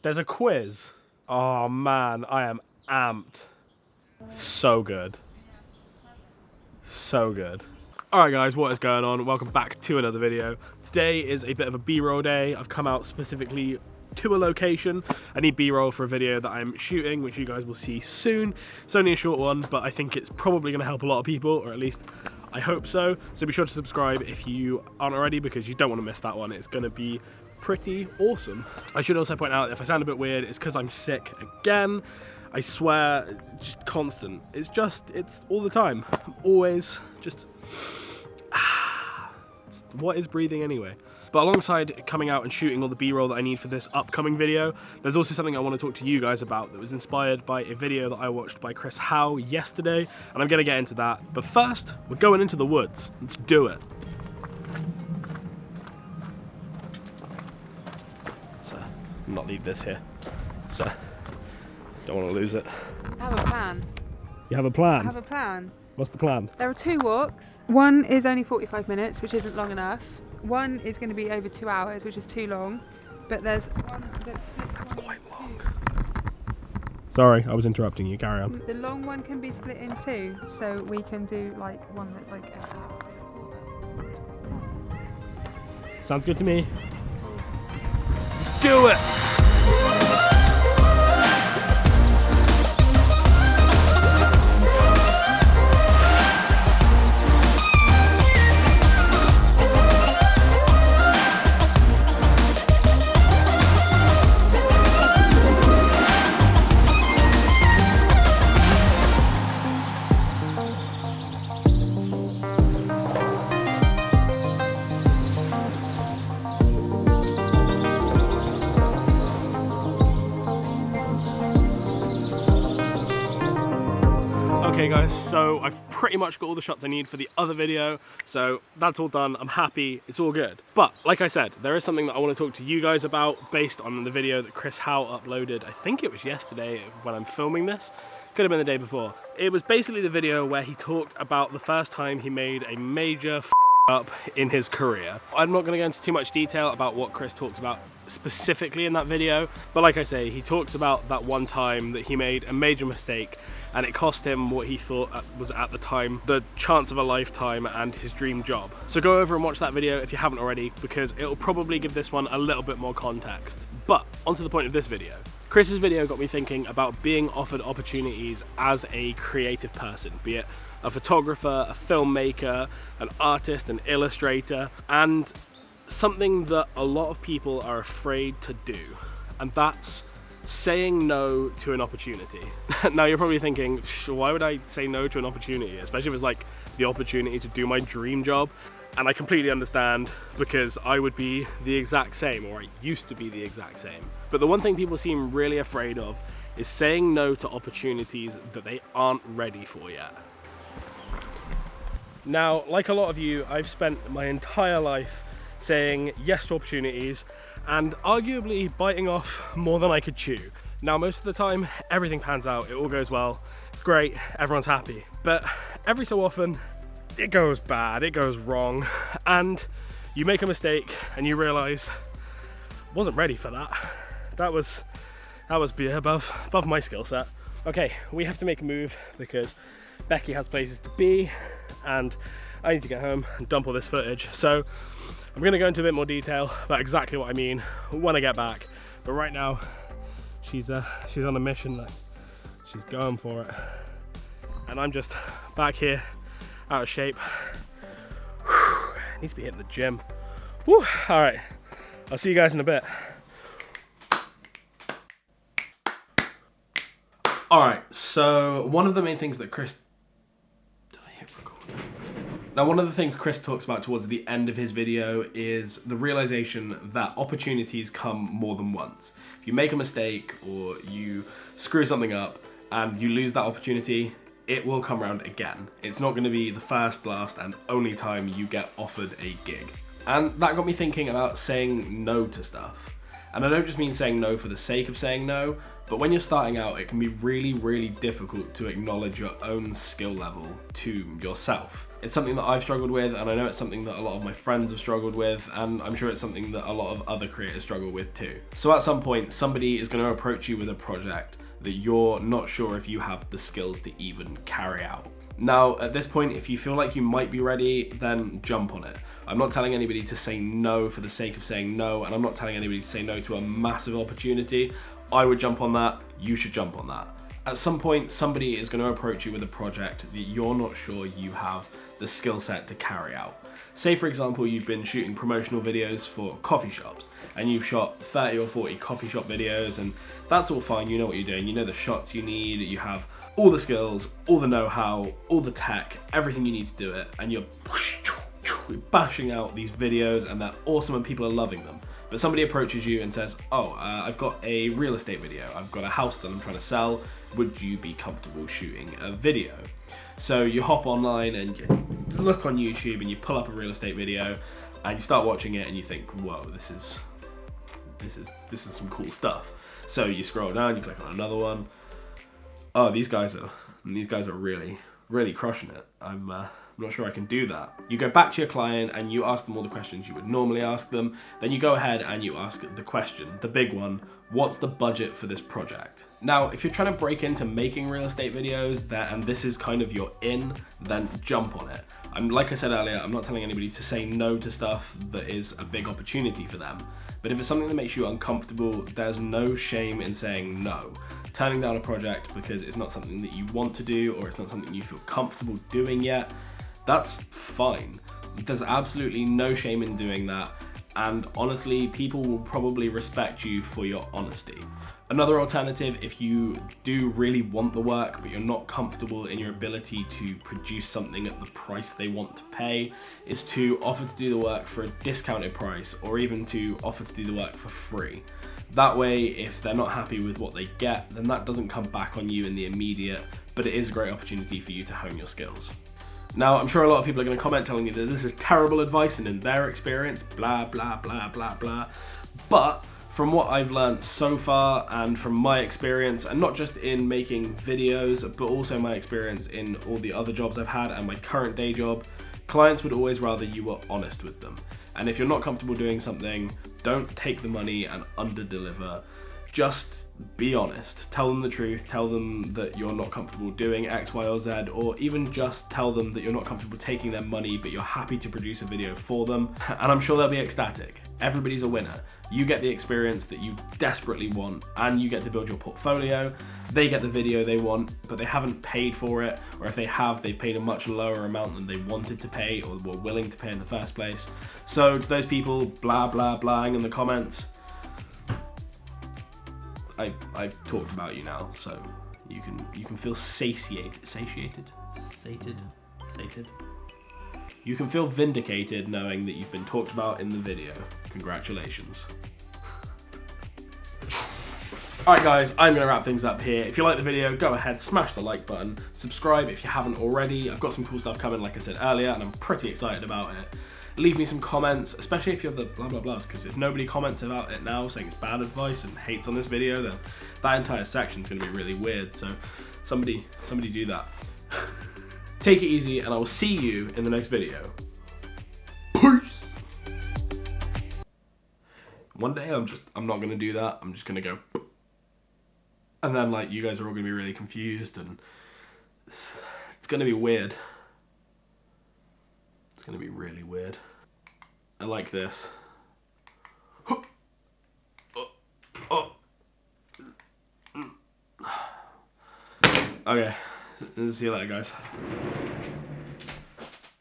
There's a quiz. Oh man, I am amped. So good. So good. Alright guys, what is going on? Welcome back to another video. Today is a bit of a B-roll day. I've come out specifically to a location. I need B-roll for a video that I'm shooting, which you guys will see soon. It's only a short one, but I think it's probably going to help a lot of people, or at least I hope so. So be sure to subscribe if you aren't already, because you don't want to miss that one. It's going to be pretty awesome. I should also point out, if I sound a bit weird, it's because I'm sick again. I swear, just constant. It's all the time. I'm always just, what is breathing anyway? But alongside coming out and shooting all the B-roll that I need for this upcoming video, there's also something I want to talk to you guys about that was inspired by a video that I watched by Chris Hau yesterday, and I'm going to get into that. But first, we're going into the woods. Let's do it. Not leave this here. So don't want to lose it. I have a plan. You have a plan? I have a plan. What's the plan? There are two walks. One is only 45 minutes, which isn't long enough. One is going to be over 2 hours, which is too long. But there's one that's quite long. Sorry, I was interrupting you. Carry on. The long one can be split in two, so we can do like one that's like an hour. Sounds good to me. Do it! Okay guys, so I've pretty much got all the shots I need for the other video, so that's all done. I'm happy, it's all good. But like I said, there is something that I want to talk to you guys about based on the video that Chris Hau uploaded. I think it was yesterday when I'm filming this. Could have been the day before. It was basically the video where he talked about the first time he made a major up in his career. I'm not going to go into too much detail about what Chris talks about specifically in that video, but like I say, he talks about that one time that he made a major mistake and it cost him what he thought was at the time the chance of a lifetime and his dream job. So go over and watch that video if you haven't already, because it'll probably give this one a little bit more context. But onto the point of this video. Chris's video got me thinking about being offered opportunities as a creative person, be it a photographer, a filmmaker, an artist, an illustrator, and something that a lot of people are afraid to do, and that's saying no to an opportunity. Now you're probably thinking, why would I say no to an opportunity, especially if it's like the opportunity to do my dream job? And I completely understand, because I would be the exact same, or I used to be the exact same. But the one thing people seem really afraid of is saying no to opportunities that they aren't ready for yet. Now, like a lot of you, I've spent my entire life saying yes to opportunities and arguably biting off more than I could chew. Now, most of the time, everything pans out, it all goes well, it's great, everyone's happy. But every so often, it goes bad, it goes wrong, and you make a mistake and you realize, wasn't ready for that. That was above my skill set. Okay, we have to make a move because Becky has places to be and I need to get home and dump all this footage. So I'm gonna go into a bit more detail about exactly what I mean when I get back. But right now, she's on a mission, like, she's going for it. And I'm just back here, out of shape. Whew, need to be hitting the gym. Whew, all right, I'll see you guys in a bit. All right, so one of the main things that Chris talks about towards the end of his video is the realization that opportunities come more than once. If you make a mistake or you screw something up and you lose that opportunity, it will come around again. It's not going to be the first, last, and only time you get offered a gig. And that got me thinking about saying no to stuff. And I don't just mean saying no for the sake of saying no, but when you're starting out, it can be really, really difficult to acknowledge your own skill level to yourself. It's something that I've struggled with, and I know it's something that a lot of my friends have struggled with, and I'm sure it's something that a lot of other creators struggle with too. So at some point, somebody is going to approach you with a project that you're not sure if you have the skills to even carry out. Now, at this point, if you feel like you might be ready, then jump on it. I'm not telling anybody to say no for the sake of saying no, and I'm not telling anybody to say no to a massive opportunity. I would jump on that, you should jump on that. At some point, somebody is going to approach you with a project that you're not sure you have the skill set to carry out. Say for example, you've been shooting promotional videos for coffee shops, and you've shot 30 or 40 coffee shop videos, and that's all fine, you know what you're doing, you know the shots you need, you have all the skills, all the know-how, all the tech, everything you need to do it, and you're bashing out these videos and they're awesome and people are loving them. But somebody approaches you and says, oh, I've got a real estate video, I've got a house that I'm trying to sell, would you be comfortable shooting a video? So you hop online and you look on YouTube and you pull up a real estate video and you start watching it and you think, whoa, this is some cool stuff. So you scroll down, you click on another one. Oh, these guys are really, really crushing it. I'm not sure I can do that. You go back to your client and you ask them all the questions you would normally ask them. Then you go ahead and you ask the question, the big one, what's the budget for this project? Now, if you're trying to break into making real estate videos and this is kind of your in, then jump on it. Like I said earlier, I'm not telling anybody to say no to stuff that is a big opportunity for them. But if it's something that makes you uncomfortable, there's no shame in saying no. Turning down a project because it's not something that you want to do or it's not something you feel comfortable doing yet, that's fine. There's absolutely no shame in doing that, and honestly, people will probably respect you for your honesty. Another alternative, if you do really want the work but you're not comfortable in your ability to produce something at the price they want to pay, is to offer to do the work for a discounted price or even to offer to do the work for free. That way, if they're not happy with what they get, then that doesn't come back on you in the immediate, but it is a great opportunity for you to hone your skills. Now, I'm sure a lot of people are going to comment telling you that this is terrible advice and in their experience, blah, blah, blah, blah, blah. But from what I've learned so far and from my experience, and not just in making videos, but also my experience in all the other jobs I've had and my current day job, clients would always rather you were honest with them. And if you're not comfortable doing something, don't take the money and under-deliver. Just be honest. Tell them the truth. Tell them that you're not comfortable doing X, Y, or Z, or even just tell them that you're not comfortable taking their money, but you're happy to produce a video for them. And I'm sure they'll be ecstatic. Everybody's a winner. You get the experience that you desperately want, and you get to build your portfolio. They get the video they want, but they haven't paid for it, or if they have, they paid a much lower amount than they wanted to pay or were willing to pay in the first place. So to those people blah blah blahing in the comments, I've talked about you now, so you can feel sated. You can feel vindicated knowing that you've been talked about in the video. Congratulations. Alright guys, I'm going to wrap things up here. If you like the video, go ahead, smash the like button, subscribe if you haven't already. I've got some cool stuff coming, like I said earlier, and I'm pretty excited about it. Leave me some comments, especially if you're the blah blah blahs, because if nobody comments about it now saying it's bad advice and hates on this video, then that entire section's going to be really weird. So somebody do that. Take it easy, and I will see you in the next video. Peace! One day I'm not going to do that. I'm just going to go, and then like you guys are all going to be really confused, and it's going to be weird. It's going to be really weird. I like this. Okay, see you later guys.